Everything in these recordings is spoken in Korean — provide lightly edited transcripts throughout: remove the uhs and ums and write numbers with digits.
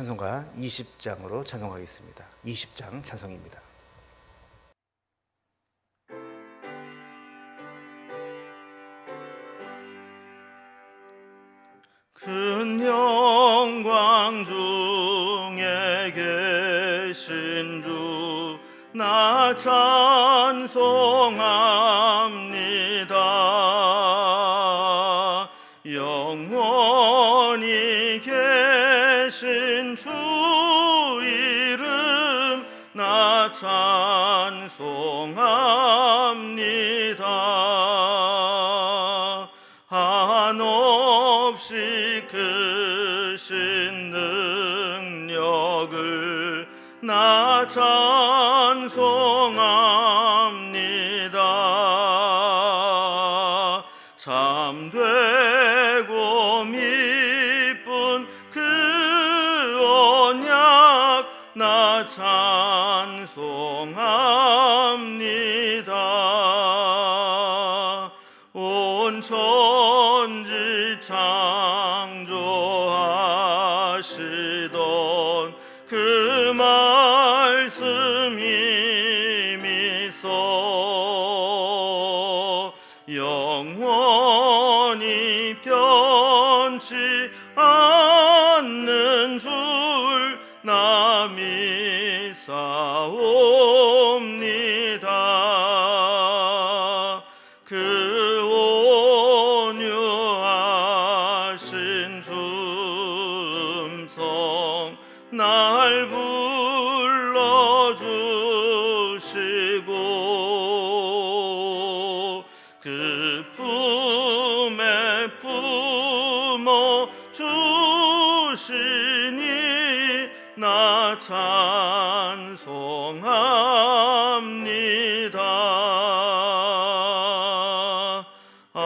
찬송가 20장으로 찬송하겠습니다. 20장 찬송입니다. 큰 영광 중에 계신 주 나 찬송합니다. 영원히 계신 주 이름 나 찬송합니다. 한없이 크신 능력을 나 찬송합니다. 참되고 미쁜 그 언약 나 찬송합니다. 온 천지 창조하시던 그 말씀 힘있어 영원히 변치 않는 줄 나 믿사옵니다. 그 온유하신 주 음성 날 불러주시고 그 품에 품어 주시니 나 찬송합니다. 아멘.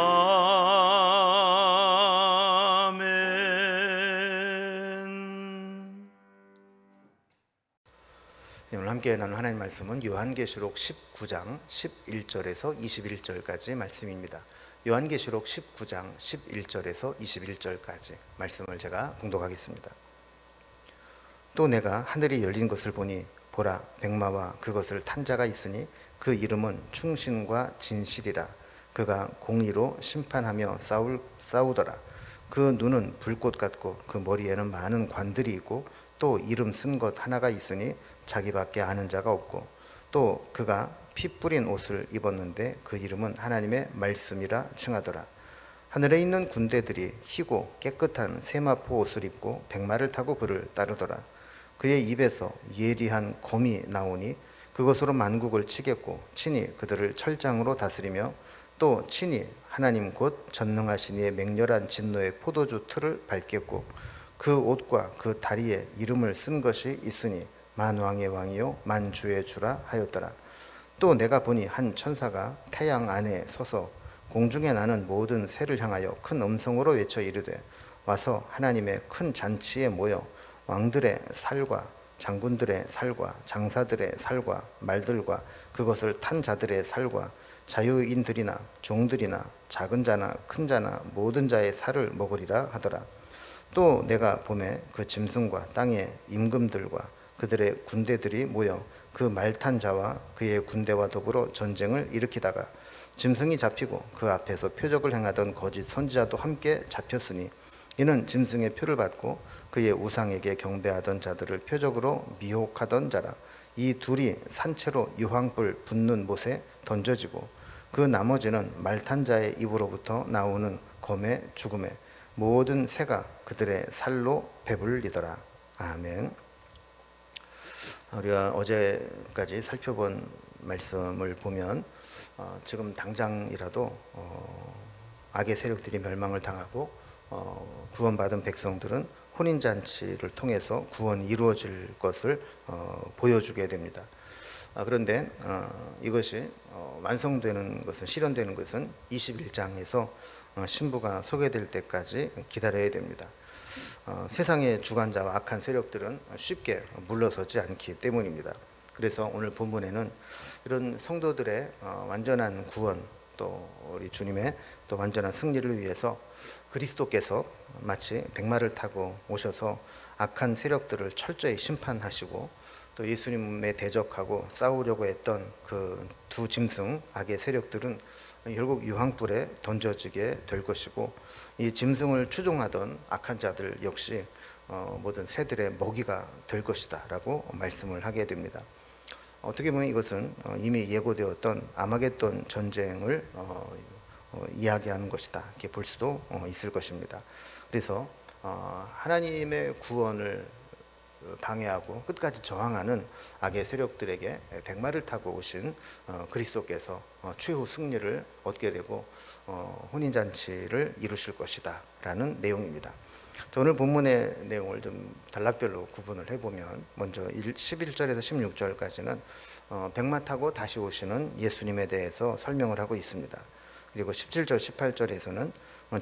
오늘 함께 나눌 하나님 말씀은 요한계시록 19장 11절에서 21절까지 말씀입니다. 요한계시록 19장 11절에서 21절까지 말씀을 제가 봉독하겠습니다. 또 내가 하늘이 열린 것을 보니 보라 백마와 그것을 탄 자가 있으니 그 이름은 충신과 진실이라. 그가 공의로 심판하며 싸우더라. 그 눈은 불꽃 같고 그 머리에는 많은 관들이 있고 또 이름 쓴 것 하나가 있으니 자기밖에 아는 자가 없고 또 그가 피 뿌린 옷을 입었는데 그 이름은 하나님의 말씀이라 칭하더라. 하늘에 있는 군대들이 희고 깨끗한 세마포 옷을 입고 백마를 타고 그를 따르더라. 그의 입에서 예리한 검이 나오니 그것으로 만국을 치겠고 친히 그들을 철장으로 다스리며 또 친히 하나님 곧 전능하신 이의 맹렬한 진노의 포도주 틀을 밟겠고 그 옷과 그 다리에 이름을 쓴 것이 있으니 만왕의 왕이요 만주의 주라 하였더라. 또 내가 보니 한 천사가 태양 안에 서서 공중에 나는 모든 새를 향하여 큰 음성으로 외쳐 이르되 와서 하나님의 큰 잔치에 모여 왕들의 살과 장군들의 살과 장사들의 살과 말들과 그것을 탄 자들의 살과 자유인들이나 종들이나 작은 자나 큰 자나 모든 자의 살을 먹으리라 하더라. 또 내가 보매 그 짐승과 땅의 임금들과 그들의 군대들이 모여 그 말 탄 자와 그의 군대와 더불어 전쟁을 일으키다가 짐승이 잡히고 그 앞에서 표적을 행하던 거짓 선지자도 함께 잡혔으니 이는 짐승의 표를 받고 그의 우상에게 경배하던 자들을 표적으로 미혹하던 자라. 이 둘이 산채로 유황불 붙는 못에 던져지고 그 나머지는 말 탄 자의 입으로부터 나오는 검의 죽음에 모든 새가 그들의 살로 배불리더라. 아멘. 우리가 어제까지 살펴본 말씀을 보면 지금 당장이라도 악의 세력들이 멸망을 당하고 구원받은 백성들은 혼인잔치를 통해서 구원이 이루어질 것을 보여주게 됩니다. 그런데 이것이 완성되는 것은 실현되는 것은 21장에서 신부가 소개될 때까지 기다려야 됩니다. 세상의 주관자와 악한 세력들은 쉽게 물러서지 않기 때문입니다. 그래서 오늘 본문에는 이런 성도들의 완전한 구원, 또 우리 주님의 또 완전한 승리를 위해서 그리스도께서 마치 백마를 타고 오셔서 악한 세력들을 철저히 심판하시고 또 예수님에 대적하고 싸우려고 했던 그 두 짐승 악의 세력들은 결국 유황불에 던져지게 될 것이고, 이 짐승을 추종하던 악한 자들 역시 모든 새들의 먹이가 될 것이다 라고 말씀을 하게 됩니다. 어떻게 보면 이것은 이미 예고되었던 아마겟돈 전쟁을 이야기하는 것이다 이렇게 볼 수도 있을 것입니다. 그래서 하나님의 구원을 방해하고 끝까지 저항하는 악의 세력들에게 백마를 타고 오신 그리스도께서 최후 승리를 얻게 되고 혼인잔치를 이루실 것이다 라는 내용입니다. 오늘 본문의 내용을 좀 단락별로 구분을 해보면, 먼저 11절에서 16절까지는 백마 타고 다시 오시는 예수님에 대해서 설명을 하고 있습니다. 그리고 17절, 18절에서는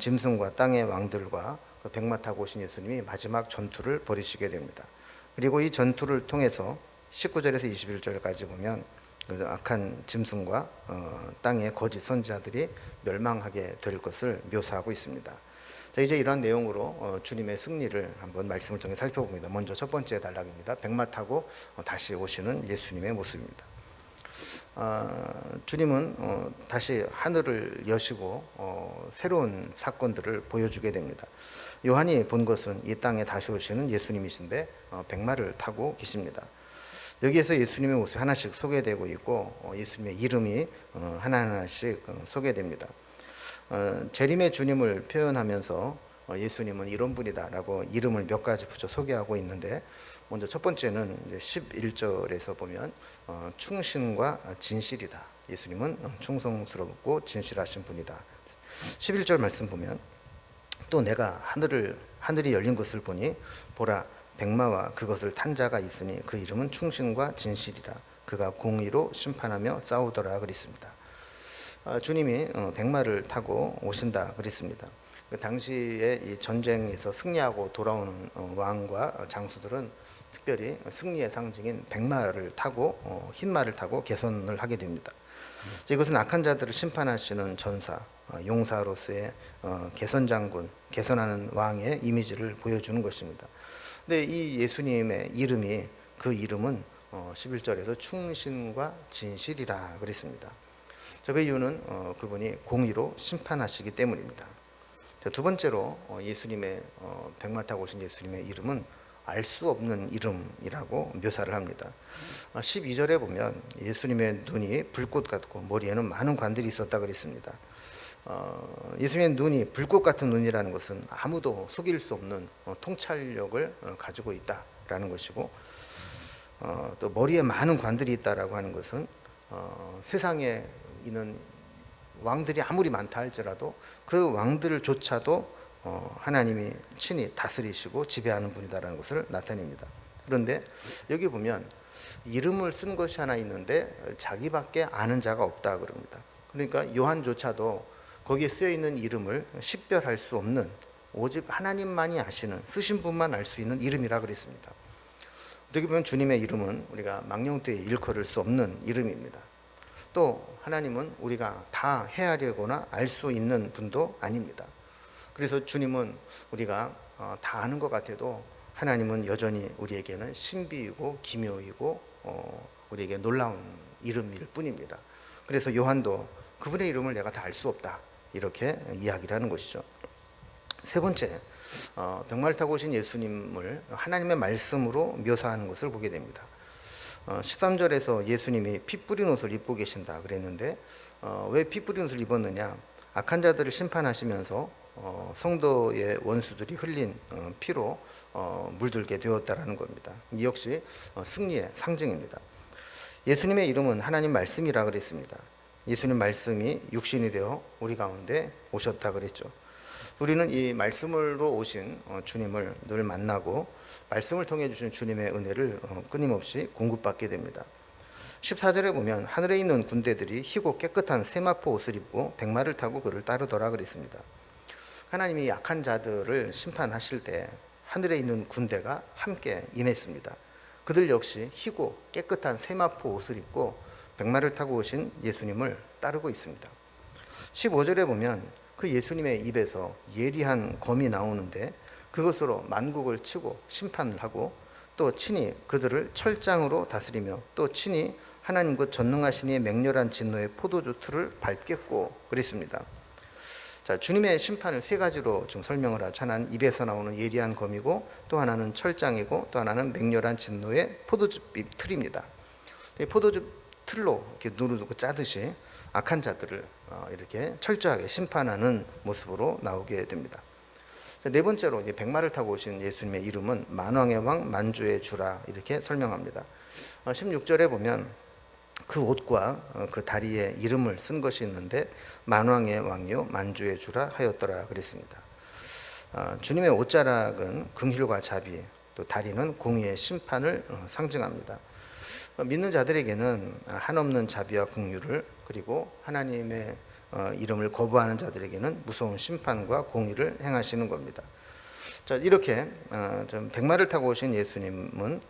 짐승과 땅의 왕들과 백마 타고 오신 예수님이 마지막 전투를 벌이시게 됩니다. 그리고 이 전투를 통해서 19절에서 21절까지 보면 그 악한 짐승과 땅의 거짓 선지자들이 멸망하게 될 것을 묘사하고 있습니다. 자, 이제 이러한 내용으로 주님의 승리를 한번 말씀을 통해 살펴봅니다. 먼저 첫 번째 단락입니다. 백마 타고 다시 오시는 예수님의 모습입니다. 주님은 다시 하늘을 여시고 새로운 사건들을 보여주게 됩니다. 요한이 본 것은 이 땅에 다시 오시는 예수님이신데 백마를 타고 계십니다. 여기에서 예수님의 모습이 하나씩 소개되고 있고 예수님의 이름이 하나하나씩 소개됩니다. 재림의 주님을 표현하면서 예수님은 이런 분이다라고 이름을 몇 가지 붙여 소개하고 있는데, 먼저 첫 번째는 이제 11절에서 보면 충신과 진실이다. 예수님은 충성스럽고 진실하신 분이다. 11절 말씀 보면, 또 내가 하늘이 열린 것을 보니 보라 백마와 그것을 탄 자가 있으니 그 이름은 충신과 진실이라. 그가 공의로 심판하며 싸우더라 그랬습니다. 주님이 백마를 타고 오신다 그랬습니다. 그 당시에 이 전쟁에서 승리하고 돌아오는 왕과 장수들은 특별히 승리의 상징인 백마를 타고 흰 말을 타고 개선을 하게 됩니다. 이것은 악한 자들을 심판하시는 전사, 용사로서의 개선장군, 개선하는 왕의 이미지를 보여주는 것입니다. 근데 이 예수님의 이름이, 그 이름은 11절에서 충신과 진실이라 그랬습니다. 그 이유는 그분이 공의로 심판하시기 때문입니다. 두 번째로 예수님의 백마 타고 오신 예수님의 이름은 알 수 없는 이름이라고 묘사를 합니다. 12절에 보면 예수님의 눈이 불꽃 같고 머리에는 많은 관들이 있었다 그랬습니다. 예수님의 눈이 불꽃 같은 눈이라는 것은 아무도 속일 수 없는 통찰력을 가지고 있다라는 것이고, 또 머리에 많은 관들이 있다라고 하는 것은 세상에 있는 왕들이 아무리 많다 할지라도 그 왕들조차도 하나님이 친히 다스리시고 지배하는 분이다라는 것을 나타냅니다. 그런데 여기 보면 이름을 쓴 것이 하나 있는데 자기밖에 아는 자가 없다 그럽니다. 그러니까 요한조차도 거기에 쓰여 있는 이름을 식별할 수 없는, 오직 하나님만이 아시는, 쓰신 분만 알 수 있는 이름이라 그랬습니다. 어떻게 보면 주님의 이름은 우리가 망령되이 일컬을 수 없는 이름입니다. 또 하나님은 우리가 다 헤아리거나 알 수 있는 분도 아닙니다. 그래서 주님은 우리가 다 아는 것 같아도 하나님은 여전히 우리에게는 신비이고 기묘이고 우리에게 놀라운 이름일 뿐입니다. 그래서 요한도 그분의 이름을 내가 다 알 수 없다 이렇게 이야기를 하는 것이죠. 세 번째, 백마를 타고 오신 예수님을 하나님의 말씀으로 묘사하는 것을 보게 됩니다. 13절에서 예수님이 피 뿌린 옷을 입고 계신다 그랬는데 왜 피 뿌린 옷을 입었느냐? 악한 자들을 심판하시면서 성도의 원수들이 흘린 피로 물들게 되었다라는 겁니다. 이 역시 승리의 상징입니다. 예수님의 이름은 하나님 말씀이라 그랬습니다. 예수님 말씀이 육신이 되어 우리 가운데 오셨다 그랬죠. 우리는 이 말씀으로 오신 주님을 늘 만나고 말씀을 통해 주신 주님의 은혜를 끊임없이 공급받게 됩니다. 14절에 보면 하늘에 있는 군대들이 희고 깨끗한 세마포 옷을 입고 백마를 타고 그를 따르더라 그랬습니다. 하나님이 약한 자들을 심판하실 때 하늘에 있는 군대가 함께 임했습니다. 그들 역시 희고 깨끗한 세마포 옷을 입고 백마를 타고 오신 예수님을 따르고 있습니다. 15절에 보면 그 예수님의 입에서 예리한 검이 나오는데 그것으로 만국을 치고 심판을 하고 또 친히 그들을 철장으로 다스리며 또 친히 하나님 곧 전능하신 이의 맹렬한 진노의 포도주 틀을 밟겠고 그랬습니다. 자, 주님의 심판을 세 가지로 지금 설명을 하죠. 하나는 입에서 나오는 예리한 검이고 또 하나는 철장이고 또 하나는 맹렬한 진노의 포도즙 틀입니다. 이 포도즙 틀로 이렇게 누르고 짜듯이 악한 자들을 이렇게 철저하게 심판하는 모습으로 나오게 됩니다. 자, 네 번째로 이제 백마를 타고 오신 예수님의 이름은 만왕의 왕 만주의 주라 이렇게 설명합니다. 16절에 보면 그 옷과 그 다리에 이름을 쓴 것이 있는데 만왕의 왕이요 만주의 주라 하였더라 그랬습니다. 주님의 옷자락은 긍휼과 자비, 또 다리는 공의의 심판을 상징합니다. 믿는 자들에게는 한없는 자비와 긍휼을, 그리고 하나님의 이름을 거부하는 자들에게는 무서운 심판과 공의를 행하시는 겁니다. 자, 이렇게 백마를 타고 오신 예수님은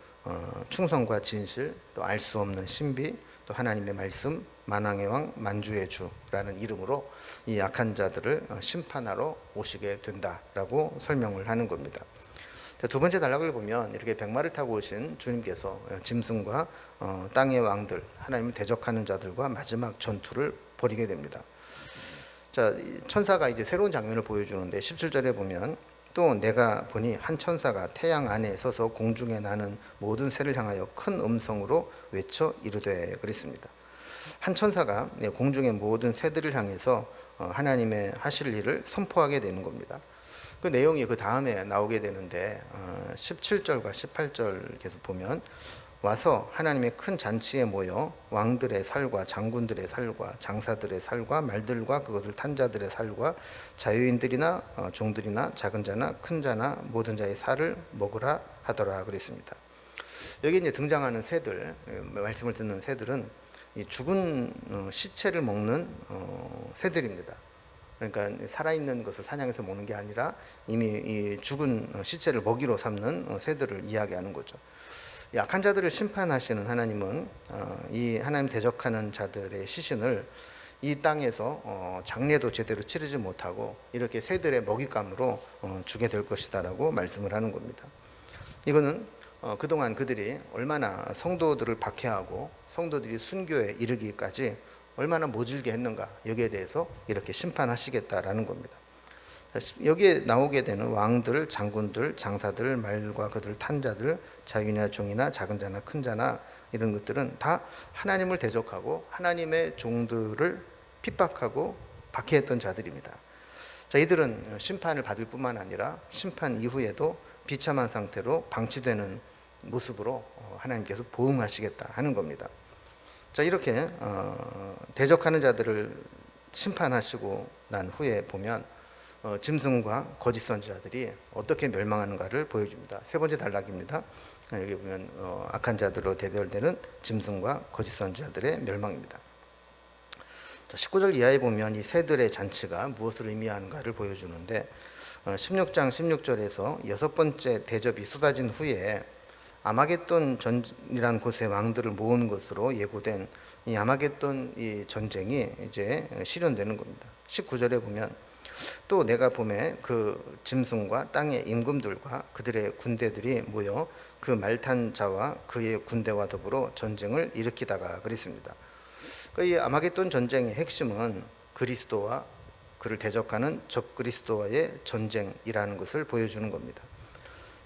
충성과 진실, 또 알 수 없는 신비, 또 하나님의 말씀, 만왕의 왕 만주의 주라는 이름으로 이 악한 자들을 심판하러 오시게 된다라고 설명을 하는 겁니다. 두 번째 단락을 보면 이렇게 백마를 타고 오신 주님께서 짐승과 땅의 왕들, 하나님을 대적하는 자들과 마지막 전투를 벌이게 됩니다. 자, 천사가 이제 새로운 장면을 보여주는데 17절에 보면 또 내가 보니 한 천사가 태양 안에 서서 공중에 나는 모든 새를 향하여 큰 음성으로 외쳐 이르되 그랬습니다. 한 천사가 공중의 모든 새들을 향해서 하나님의 하실 일을 선포하게 되는 겁니다. 그 내용이 그 다음에 나오게 되는데 17절과 18절 계속 보면 와서 하나님의 큰 잔치에 모여 왕들의 살과 장군들의 살과 장사들의 살과 말들과 그것을 탄 자들의 살과 자유인들이나 종들이나 작은 자나 큰 자나 모든 자의 살을 먹으라 하더라 그랬습니다. 여기 이제 등장하는 새들, 말씀을 듣는 새들은 이 죽은 시체를 먹는 새들입니다. 그러니까 살아있는 것을 사냥해서 먹는 게 아니라 이미 이 죽은 시체를 먹이로 삼는 새들을 이야기하는 거죠. 약한 자들을 심판하시는 하나님은 이 하나님 대적하는 자들의 시신을 이 땅에서 장례도 제대로 치르지 못하고 이렇게 새들의 먹잇감으로 주게 될 것이다라고 말씀을 하는 겁니다. 이거는 그동안 그들이 얼마나 성도들을 박해하고 성도들이 순교에 이르기까지 얼마나 모질게 했는가, 여기에 대해서 이렇게 심판하시겠다라는 겁니다. 여기에 나오게 되는 왕들, 장군들, 장사들, 말과 그들 탄 자들, 자유나 종이나 작은 자나 큰 자나 이런 것들은 다 하나님을 대적하고 하나님의 종들을 핍박하고 박해했던 자들입니다. 자, 이들은 심판을 받을 뿐만 아니라 심판 이후에도 비참한 상태로 방치되는 모습으로 하나님께서 보응하시겠다 하는 겁니다. 자, 이렇게 대적하는 자들을 심판하시고 난 후에 보면 짐승과 거짓 선지자들이 어떻게 멸망하는가를 보여줍니다. 세 번째 단락입니다. 여기 보면 악한 자들로 대별되는 짐승과 거짓 선지자들의 멸망입니다. 19절 이하에 보면 이 새들의 잔치가 무엇을 의미하는가를 보여주는데 16장 16절에서 여섯 번째 대접이 쏟아진 후에 아마겟돈 전이라는 곳에 왕들을 모으는 것으로 예고된 이 아마겟돈 이 전쟁이 이제 실현되는 겁니다. 19절에 보면 또 내가 보매 그 짐승과 땅의 임금들과 그들의 군대들이 모여 그 말탄 자와 그의 군대와 더불어 전쟁을 일으키다가 그랬습니다. 이 아마겟돈 전쟁의 핵심은 그리스도와 그를 대적하는 적그리스도와의 전쟁이라는 것을 보여주는 겁니다.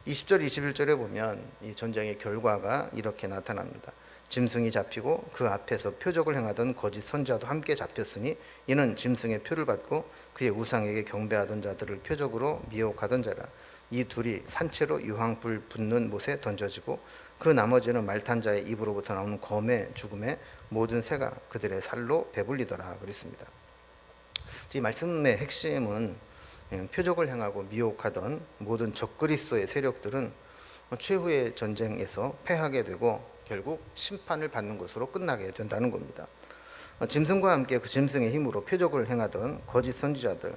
20절 21절에 보면 이 전쟁의 결과가 이렇게 나타납니다. 짐승이 잡히고 그 앞에서 표적을 행하던 거짓 선지자도 함께 잡혔으니 이는 짐승의 표를 받고 그의 우상에게 경배하던 자들을 표적으로 미혹하던 자라. 이 둘이 산채로 유황불 붙는 못에 던져지고 그 나머지는 말탄 자의 입으로부터 나오는 검의 죽음에 모든 새가 그들의 살로 배불리더라 그랬습니다. 이 말씀의 핵심은 표적을 행하고 미혹하던 모든 적그리스도의 세력들은 최후의 전쟁에서 패하게 되고 결국 심판을 받는 것으로 끝나게 된다는 겁니다. 짐승과 함께 그 짐승의 힘으로 표적을 행하던 거짓 선지자들,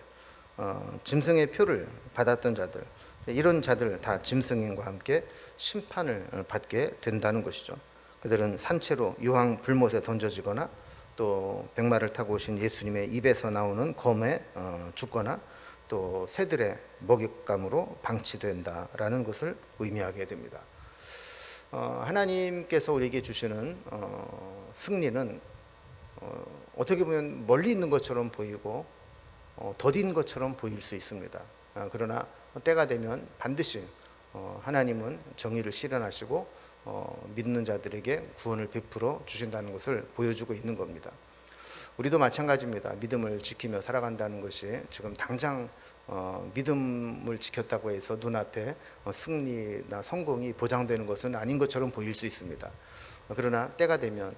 짐승의 표를 받았던 자들, 이런 자들 다 짐승과 함께 심판을 받게 된다는 것이죠. 그들은 산채로 유황 불못에 던져지거나 또 백마를 타고 오신 예수님의 입에서 나오는 검에 죽거나 또 새들의 먹잇감으로 방치된다라는 것을 의미하게 됩니다. 하나님께서 우리에게 주시는 승리는 어떻게 보면 멀리 있는 것처럼 보이고 더딘 것처럼 보일 수 있습니다. 그러나 때가 되면 반드시 하나님은 정의를 실현하시고 믿는 자들에게 구원을 베풀어 주신다는 것을 보여주고 있는 겁니다. 우리도 마찬가지입니다. 믿음을 지키며 살아간다는 것이 지금 당장 믿음을 지켰다고 해서 눈앞에 승리나 성공이 보장되는 것은 아닌 것처럼 보일 수 있습니다. 그러나 때가 되면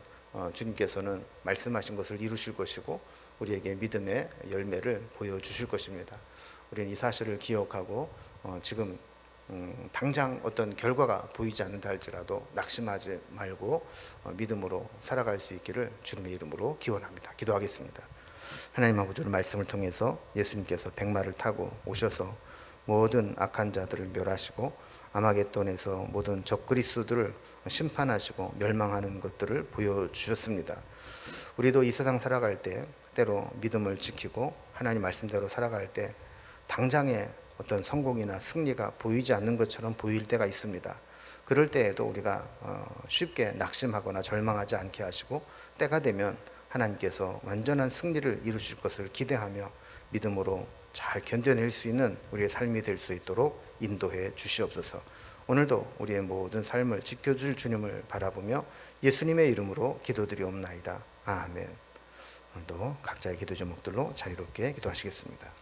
주님께서는 말씀하신 것을 이루실 것이고 우리에게 믿음의 열매를 보여주실 것입니다. 우리는 이 사실을 기억하고 지금 당장 어떤 결과가 보이지 않는다 할지라도 낙심하지 말고 믿음으로 살아갈 수 있기를 주님의 이름으로 기원합니다. 기도하겠습니다. 하나님 아버지, 오늘 말씀을 통해서 예수님께서 백마를 타고 오셔서 모든 악한 자들을 멸하시고 아마겟돈에서 모든 적그리스도들을 심판하시고 멸망하는 것들을 보여주셨습니다. 우리도 이 세상 살아갈 때 때로 믿음을 지키고 하나님 말씀대로 살아갈 때 당장의 어떤 성공이나 승리가 보이지 않는 것처럼 보일 때가 있습니다. 그럴 때에도 우리가 쉽게 낙심하거나 절망하지 않게 하시고 때가 되면 하나님께서 완전한 승리를 이루실 것을 기대하며 믿음으로 잘 견뎌낼 수 있는 우리의 삶이 될 수 있도록 인도해 주시옵소서. 오늘도 우리의 모든 삶을 지켜줄 주님을 바라보며 예수님의 이름으로 기도드리옵나이다. 아멘. 오늘도 각자의 기도 제목들로 자유롭게 기도하시겠습니다.